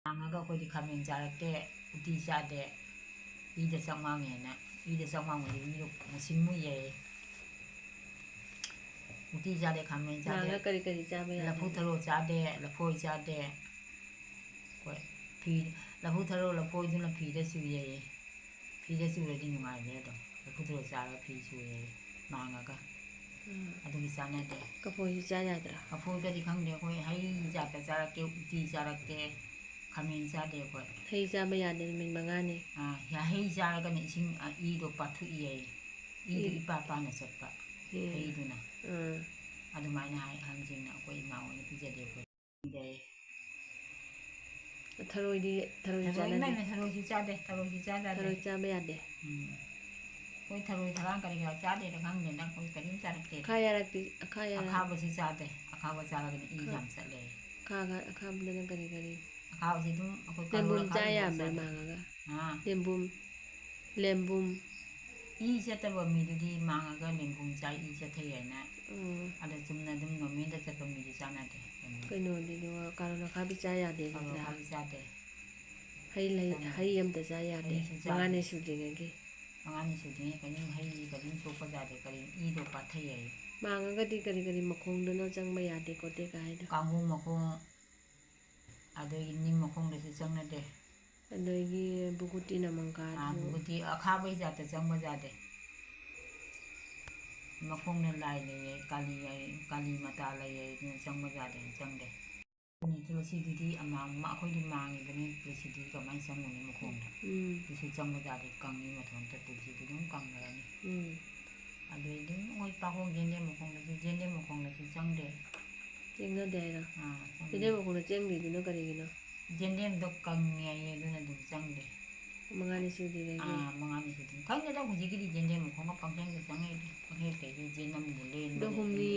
ꯉꯥꯡꯉꯒ ꯑꯩꯈꯣꯏꯗꯤ ꯈꯥꯃꯦꯟ ꯆꯥꯔꯛꯇꯦ ꯎꯇꯤ ꯆꯥꯗꯦ ꯏꯗ ꯆꯪꯃꯥꯡꯉꯦꯅ ꯏꯗ ꯆꯪꯃꯥꯡꯕꯗꯤ ꯃꯤꯗꯣ ꯃꯁꯤꯡ ꯃꯨꯏꯌꯦ ꯎꯇꯤ ꯆꯥꯗꯦ ꯈꯥꯃꯦꯟ ꯆꯥꯗꯦ ꯂꯐꯨ ꯊꯔꯣ ꯆꯥꯗꯦ ꯂꯐꯣꯏ ꯆꯥꯗꯦ ꯍꯣꯏ ꯐꯤ ꯂꯐꯨ ꯊꯔꯣ ꯂꯐꯣꯏꯗꯨꯅ ꯐꯤꯗ ꯆꯨꯏꯌꯦ ꯐꯤꯗ ꯆꯨꯔꯗꯤ ꯅꯨꯡꯉꯥꯏꯕ꯭ꯔꯦ ꯑꯗꯨꯝ ꯂꯐꯨ ꯊꯔꯣ ꯆꯥꯔꯒ ꯐꯤ ꯆꯨꯏꯌꯦ ꯃꯥꯡꯉꯒ ꯑꯗꯨꯒꯤ ꯆꯥꯟꯅꯗꯦ ꯀꯐꯣꯏꯁꯨ ꯆꯥ ꯌꯥꯗ꯭ꯔꯥ ꯀꯐꯣꯏꯒꯗꯤ ꯈꯪꯗꯦ ꯑꯩꯈꯣꯏ ꯍꯩ ꯖꯥꯠꯇ ꯆꯥꯔꯛꯇꯦ ꯎꯇꯤ ꯆꯥꯔꯛꯇꯦ ꯈꯥꯃꯦꯟ ꯆꯥꯗꯦ ꯑꯩꯈꯣꯏ ꯍꯩ ꯆꯥꯕ ꯌꯥꯗꯦ ꯅꯨꯃꯤꯠ 5ꯅꯤ ꯍꯩ ꯆꯥꯔꯒꯅ ꯏꯁꯤꯡ ꯏꯗꯣ ꯄꯥꯊꯣꯛꯏꯌꯦ ꯏꯗꯣ ꯏꯄꯥ ꯄꯥꯅ ꯆꯠꯄ ꯍꯩꯗꯨꯅ ꯑꯗꯨꯃꯥꯏꯅ ꯍꯥꯏ ꯑꯍꯟꯁꯤꯡꯅ ꯑꯩꯈꯣꯏ ꯏꯃꯥ ꯍꯣꯏꯅ ꯄꯤꯖꯗꯦ ꯑꯩꯈꯣꯏ ꯄꯤꯖꯩ ꯊꯔꯣꯏꯁꯨ ꯆꯥꯅꯗꯦ ꯊꯔꯣꯏꯁꯨ ꯆꯥꯗꯦ ꯊꯔꯣꯏꯁꯨ ꯆꯥꯗꯦ ꯊꯔꯣꯏ ꯆꯥꯕ ꯌꯥꯗꯦ ꯑꯩꯈꯣꯏ ꯊꯔꯣꯏ ꯊꯔꯥꯡ ꯀꯔꯤ ꯀꯔꯥ ꯆꯥꯗꯦꯗ ꯈꯪꯗꯦꯗ ꯑꯩꯈꯣꯏ ꯀꯔꯤꯝ ꯆꯥꯔꯛꯇꯦ ꯑꯈꯥꯕꯁꯤ ꯆꯥꯗꯦ ꯑꯈꯥꯕ ꯆꯥꯔꯒꯅ ꯏ ꯌꯥꯝ ꯆꯠꯂꯦ ꯑꯈꯥꯕꯗꯅ ꯀꯔꯤ ꯑꯈꯥꯕꯁꯤ ꯑꯗꯨꯝ ꯑꯩꯈꯣꯏ ꯀꯥꯔꯣꯠ ꯂꯦꯝꯕꯨꯝ ꯆꯥ ꯑꯈꯥꯕꯤ ꯈꯔ ꯌꯥꯕ꯭ꯔꯥ ꯆꯥꯗꯦ ꯃꯥꯡꯉꯒ ꯂꯦꯝꯕꯨꯝ ꯏ ꯆꯠꯇꯕ ꯃꯤꯗꯨꯗꯤ ꯃꯥꯡꯉꯒ ꯂꯦꯡꯕꯨꯝ ꯆꯥꯏ ꯏ ꯆꯠꯊꯩ ꯍꯥꯏꯅ ꯑꯗ ꯆꯨꯝꯅ ꯑꯗꯨꯝ ꯅꯣꯔꯃꯦꯜꯗ ꯆꯠꯄ ꯃꯤꯗꯤ ꯆꯥꯟꯅꯗꯦ ꯀꯩꯅꯣꯗꯨꯗ ꯀꯥꯔꯣꯠ ꯑꯈꯥꯕꯤ ꯆꯥ ꯌꯥꯗꯦ ꯀꯥꯔꯣꯠ ꯅꯠꯇ꯭ꯔꯥ ꯑꯈꯥꯕꯤ ꯆꯥꯗꯦ ꯍꯩ ꯑꯝꯇ ꯆꯥ ꯌꯥꯗꯦ ꯍꯩꯁꯨ ꯆꯥꯗꯦ 5ꯅꯤ ꯁꯨꯗ꯭ꯔꯤꯉꯩꯒꯤ 5ꯅꯤ ꯁꯨꯗ꯭ꯔꯤꯉꯩ ꯀꯔꯤꯝ ꯍꯩ ꯀꯔꯤꯝ ꯁꯣꯛꯄ ꯌꯥꯗꯦ ꯀꯔꯤꯝ ꯏꯗꯣ ꯄꯥꯊꯩ ꯍꯥꯏ ꯃꯥꯡꯉꯒꯗꯤ ꯀꯔꯤ ꯃꯈꯣꯡꯗꯨꯅ ꯆꯪꯕ ꯌꯥꯗꯦ ꯈꯣꯠꯇꯦ ꯀꯥꯏꯗꯣ ꯀꯥꯡꯍꯧ ꯃꯈꯣꯡ ꯑꯗꯒꯤ ꯅꯤꯡ ꯃꯈꯣꯡꯗꯁꯨ ꯆꯪꯅꯗꯦ ꯑꯗꯒꯤ ꯕꯨꯀꯨꯇꯤ ꯅꯃꯪꯀꯥꯗꯨꯁꯨ ꯕꯨꯀꯨꯇꯤ ꯑꯈꯥꯕꯩ ꯖꯥꯠꯇ ꯆꯪꯕ ꯌꯥꯗꯦ ꯃꯈꯣꯡꯅ ꯂꯥꯏ ꯂꯩꯌꯦ ꯀꯥꯂꯤ ꯃꯇꯥ ꯂꯩꯌꯦ ꯑꯗꯨꯅ ꯆꯪꯕ ꯌꯥꯗꯦ ꯆꯪꯗꯦ ꯇꯨꯂꯁꯤꯗꯨꯗꯤ ꯑꯩꯈꯣꯏꯗꯤ ꯃꯥꯡꯉꯤꯕꯅꯤ ꯇꯨꯂꯁꯤꯗꯤ ꯀꯃꯥꯏꯅ ꯆꯪꯉꯨꯅꯤ ꯃꯈꯣꯡꯗ ꯑꯗꯨꯁꯨ ꯆꯪꯕ ꯌꯥꯗꯦ ꯀꯪꯉꯤ ꯃꯊꯟꯇ ꯇꯨꯂꯁꯤꯗꯤ ꯑꯗꯨꯝ ꯀꯪꯈ꯭ꯔꯅꯤ ꯑꯗꯨꯗꯤ ꯑꯗꯨꯝ ꯃꯣꯏ ꯄꯥꯈꯣꯡ ꯌꯦꯟꯗꯦꯝ ꯃꯈꯣꯡꯗꯁꯨ ꯆꯪꯗꯦ ꯆꯪꯅꯗꯦ ꯍꯥꯏꯔꯣ ꯌꯦꯟꯗꯦꯝ ꯃꯈꯣꯡꯗ ꯆꯪꯗ꯭ꯔꯤꯗꯨꯅ ꯀꯔꯤꯒꯤꯅꯣ ꯌꯦꯟꯗꯦꯝꯗꯣ ꯀꯪꯉꯦ ꯍꯥꯏꯌꯦ ꯑꯗꯨꯅ ꯑꯗꯨꯝ ꯆꯪꯗꯦ 5ꯅꯤ ꯁꯨꯗ꯭ꯔꯤꯉꯩꯒꯤ 5ꯅꯤ ꯁꯨꯗ꯭ꯔꯤ ꯈꯪꯗꯦꯗ ꯍꯧꯖꯤꯛꯀꯤꯗꯤ ꯌꯦꯟꯗꯦꯝ ꯃꯈꯣꯡꯒ ꯄꯪꯆꯪꯗ ꯆꯪꯉꯛꯏꯗ ꯄꯪꯍꯦꯛꯇ ꯌꯦꯟꯗꯦꯝꯕꯨ ꯑꯗꯣ ꯂꯦꯟꯕꯅꯤ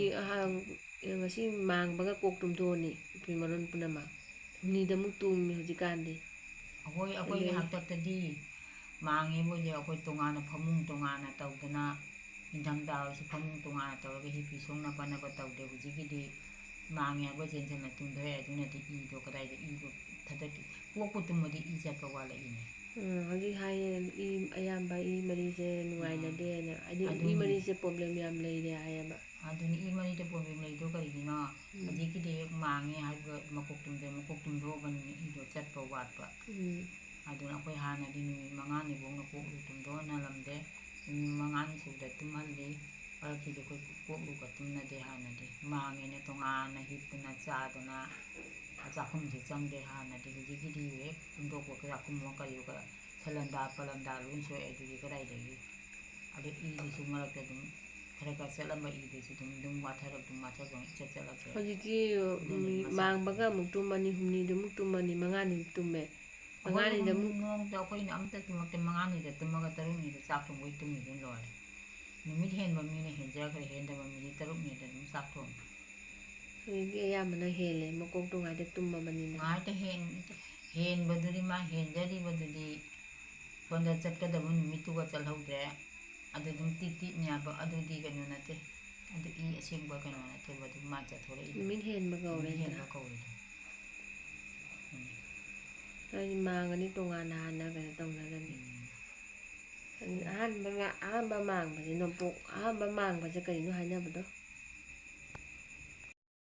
ꯉꯁꯤ ꯃꯥꯡꯕꯒ ꯀꯣꯛ ꯇꯨꯝꯊꯣꯛꯑꯅꯤ ꯃꯐꯤ ꯃꯔꯣꯟ ꯄꯨꯝꯅꯃꯛ ꯍꯨꯝꯅꯤꯗ ꯑꯃꯨꯛ ꯇꯨꯝꯃꯤ ꯍꯧꯖꯤꯛꯀꯥꯟꯗꯤ ꯑꯩꯈꯣꯏꯒꯤ ꯍꯥꯛꯇꯛꯇꯗꯤ ꯃꯥꯡꯉꯦꯕꯨꯗꯤ ꯑꯩꯈꯣꯏ ꯇꯣꯉꯥꯟꯅ ꯐꯃꯨꯡ ꯇꯣꯉꯥꯟꯅ ꯇꯧꯗꯅ ꯅꯤꯡꯊꯝꯊꯥ ꯑꯣꯏꯔꯁꯨ ꯐꯃꯨꯡ ꯇꯣꯉꯥꯟꯅ ꯇꯧꯔꯒ ꯍꯤꯞꯄꯤ ꯁꯣꯛꯅ ꯄꯟꯅꯕ ꯇꯧꯗꯦ ꯍꯧꯖꯤꯛꯀꯤꯗꯤ ꯃꯥꯡꯉꯦ ꯍꯥꯏꯕ ꯆꯦꯟꯁꯤꯟꯅ ꯇꯨꯝꯊꯣꯛꯑꯦ ꯑꯗꯨꯅꯗꯤ ꯏꯗꯣ ꯀꯗꯥꯏꯗ ꯏꯗꯣ ꯊꯥꯗꯛꯀꯦ ꯄꯣꯛꯄ ꯇꯨꯝꯃꯗꯤ ꯏ ꯆꯠꯄ ꯋꯥꯠꯂꯛꯏꯅꯦ ꯍꯧꯖꯤꯛ ꯍꯥꯏꯌꯦ ꯑꯌꯥꯝꯕ ꯏ ꯃꯔꯤꯁꯦ ꯅꯨꯡꯉꯥꯏꯅꯗꯦꯅ ꯍꯥꯏꯗꯤ ꯏ ꯑꯗꯨꯅꯤ ꯃꯔꯤꯁꯦ ꯄ꯭ꯔꯣꯕ꯭ꯂꯦꯝ ꯌꯥꯝ ꯂꯩꯔꯦ ꯍꯥꯏꯌꯦꯕ ꯑꯗꯨꯅꯤ ꯏ ꯃꯔꯤꯗ ꯄ꯭ꯔꯣꯕ꯭ꯂꯦꯝ ꯂꯩꯗꯣ ꯀꯔꯤꯒꯤꯅꯣ ꯍꯧꯖꯤꯛꯀꯤꯗꯤ ꯍꯦꯛ ꯃꯥꯡꯉꯦ ꯍꯥꯏꯕ ꯃꯀꯣꯛ ꯇꯨꯝꯊꯣꯛꯑꯕꯅꯤꯅ ꯏꯗꯣ ꯆꯠꯄ ꯋꯥꯠꯄ ꯑꯗꯨꯅ ꯑꯩꯈꯣꯏ ꯍꯥꯟꯅꯗꯤ ꯅꯨꯃꯤꯠ 5ꯅꯤꯐꯥꯎꯅ ꯀꯣꯛꯂꯨ ꯇꯨꯝꯊꯣꯛꯍꯜꯂꯝꯗꯦ ꯅꯨꯃꯤꯠ 5ꯅꯤ ꯁꯨꯕꯗ ꯇꯨꯝꯍꯜꯂꯤ ꯃꯔꯛꯁꯤꯗꯤ ꯑꯩꯈꯣꯏ ꯀꯣꯛꯂꯨꯒ ꯇꯨꯝꯅꯗꯦ ꯍꯥꯟꯅꯗꯤ ꯃꯥꯡꯉꯦꯅ ꯇꯣꯉꯥꯟꯅ ꯍꯤꯞꯇꯅ ꯆꯥꯗꯅ ꯆꯥꯛꯈꯨꯝꯁꯨ ꯆꯪꯗꯦ ꯍꯥꯟꯅꯗꯤ ꯍꯧꯖꯤꯛꯀꯤꯗꯤ ꯍꯦꯛ ꯇꯨꯝꯊꯣꯛꯄ ꯆꯥꯛꯈꯨꯝ ꯀꯔꯤꯒ ꯁꯂꯟꯗꯥ ꯄꯜꯂꯟꯗꯥ ꯂꯣꯏ ꯁꯣꯛꯑꯦ ꯑꯗꯨꯗꯤ ꯀꯗꯥꯏꯗꯒꯤ ꯑꯗꯨ ꯏꯗꯨꯁꯨ ꯃꯔꯛꯇ ꯑꯗꯨꯝ ꯈꯔ ꯆꯠꯂꯝꯕ ꯏꯗꯨꯁꯨ ꯑꯗꯨꯝ ꯏꯆꯠ ꯆꯠꯂꯛꯇ꯭ꯔꯦ ꯍꯧꯖꯤꯛꯇꯤ ꯃꯥꯡꯕꯒ ꯑꯃꯨꯛ ꯇꯨꯝꯃꯅꯤ ꯍꯨꯝꯅꯤꯗ ꯑꯃꯨꯛ ꯇꯨꯝꯃꯅꯤ 5ꯅꯤꯃꯨꯛ ꯇꯨꯝꯃꯦ ꯑꯩꯈꯣꯏ 5ꯅꯤꯗ ꯑꯃꯨꯛ ꯅꯣꯡꯇ ꯑꯩꯈꯣꯏꯅ ꯑꯝꯇ ꯇꯨꯝꯃꯛꯇꯦ 5ꯅꯤꯗ ꯇꯨꯝꯃꯒ 5ꯅꯤꯗ ꯆꯥꯛ ꯊꯣꯡꯕꯩ ꯇꯨꯝꯃꯤꯗꯨꯅ ꯂꯣꯏꯔꯦ ꯅꯨꯃꯤꯠ ꯍꯦꯟꯕ ꯃꯤꯅ ꯍꯦꯟꯖꯈ꯭ꯔꯦ ꯍꯦꯟꯗꯕ ꯃꯤꯗꯤ 5ꯅꯤꯗ ꯑꯗꯨꯝ ꯆꯥꯛ ꯊꯣꯡꯉꯦ ꯍꯧꯖꯤꯛꯇꯤ ꯑꯌꯥꯝꯕꯅ ꯍꯦꯜꯂꯦ ꯃꯀꯣꯛꯇꯣ ꯉꯥꯏꯇ ꯇꯨꯝꯃꯕꯅꯤꯅ ꯉꯥꯏꯇ ꯍꯦꯟꯕꯗꯨꯗꯤ ꯃꯥ ꯍꯦꯟꯖꯔꯤꯕꯗꯨꯗꯤ ꯁꯣꯝꯗ ꯆꯠꯀꯗꯕ ꯅꯨꯃꯤꯠꯇꯨꯒ ꯆꯠꯍꯧꯗ꯭ꯔꯦ ꯑꯗꯨ ꯑꯗꯨꯝ ꯇꯤꯛꯅꯦꯕ ꯑꯗꯨꯗꯤ ꯀꯩꯅꯣ ꯅꯠꯇꯦ ꯑꯗꯨ ꯏ ꯑꯁꯦꯡꯕ ꯀꯩꯅꯣ ꯅꯠꯇꯦꯕ ꯑꯗꯨꯝ ꯃꯥ ꯆꯠꯊꯣꯔꯛꯏꯗꯣ ꯅꯨꯃꯤꯠ ꯍꯦꯟꯕ ꯀꯧꯔꯦ ꯅꯨꯃꯤꯠ ꯅꯠꯇ꯭ꯔꯥ ꯍꯦꯟꯕ ꯀꯧꯔꯤꯗꯣ ꯍꯥꯏꯗꯤ ꯃꯥꯡꯉꯅꯤ ꯇꯣꯉꯥꯟꯅ ꯍꯥꯟꯅ ꯀꯩꯅꯣ ꯇꯧꯅꯔꯅꯤ ꯑꯍꯥꯟꯕ ꯃꯥꯡꯕꯁꯦ ꯅꯣꯡꯄꯣꯛ ꯑꯍꯥꯟꯕ ꯃꯥꯡꯕꯁꯦ ꯀꯩꯅꯣ ꯍꯥꯏꯅꯕꯗꯣ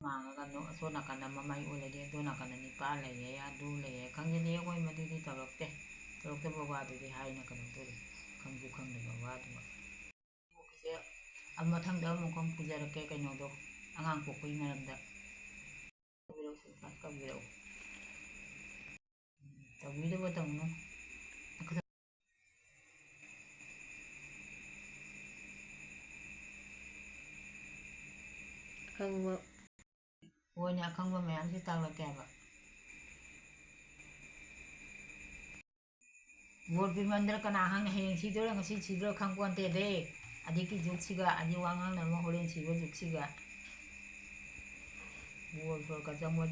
ꯃꯥꯡꯉꯒ ꯑꯁꯣꯝ ꯅꯥꯀꯟꯗ ꯃꯃꯥꯏ ꯑꯣꯜꯂꯗꯤ ꯑꯗꯣ ꯅꯥꯀꯟꯗ ꯅꯤꯄꯥ ꯂꯩꯌꯦ ꯑꯗꯨ ꯂꯩꯌꯦ ꯈꯪꯖꯗꯦ ꯑꯩꯈꯣꯏ ꯃꯗꯨꯗꯤ ꯇꯧꯔꯛꯇꯕ ꯋꯥꯗꯨꯗꯤ ꯍꯥꯏꯅ ꯀꯩꯅꯣ ꯇꯧꯔꯤ ꯈꯪꯁꯨ ꯈꯪꯗꯕ ꯋꯥꯗꯨꯕ ꯃꯊꯪꯗ ꯑꯃꯨꯛ ꯄꯨꯖꯔꯛꯀꯦ ꯀꯩꯅꯣꯗꯣ ꯑꯉꯥꯡ ꯄꯣꯛꯄꯒꯤ ꯃꯔꯝꯗ ꯇꯧꯕꯤꯗꯕ ꯇꯧꯅꯨ ꯑꯈꯪꯕ ꯍꯣꯏꯅꯦ ꯑꯈꯪꯕ ꯃꯌꯥꯝꯁꯤ ꯇꯥꯛꯂꯛꯀꯦ ꯍꯥꯏꯕ ꯕꯣꯔ ꯄꯤꯃꯟꯗꯅ ꯀꯅꯥ ꯈꯪꯅꯤ ꯍꯌꯦꯡ ꯁꯤꯗꯣꯏꯔꯥ ꯉꯁꯤ ꯁꯤꯗꯣꯏꯔꯥ ꯈꯪꯄꯣꯟꯇꯦꯗꯦ ꯑꯗꯒꯤ ꯖꯨꯛꯁꯤꯒ ꯑꯗꯤ ꯋꯥ ꯉꯥꯡꯅꯕ ꯍꯣꯔꯦꯟ ꯁꯤꯕ ꯖꯨꯛꯁꯤꯒ ꯕꯣꯔ ꯆꯪꯕ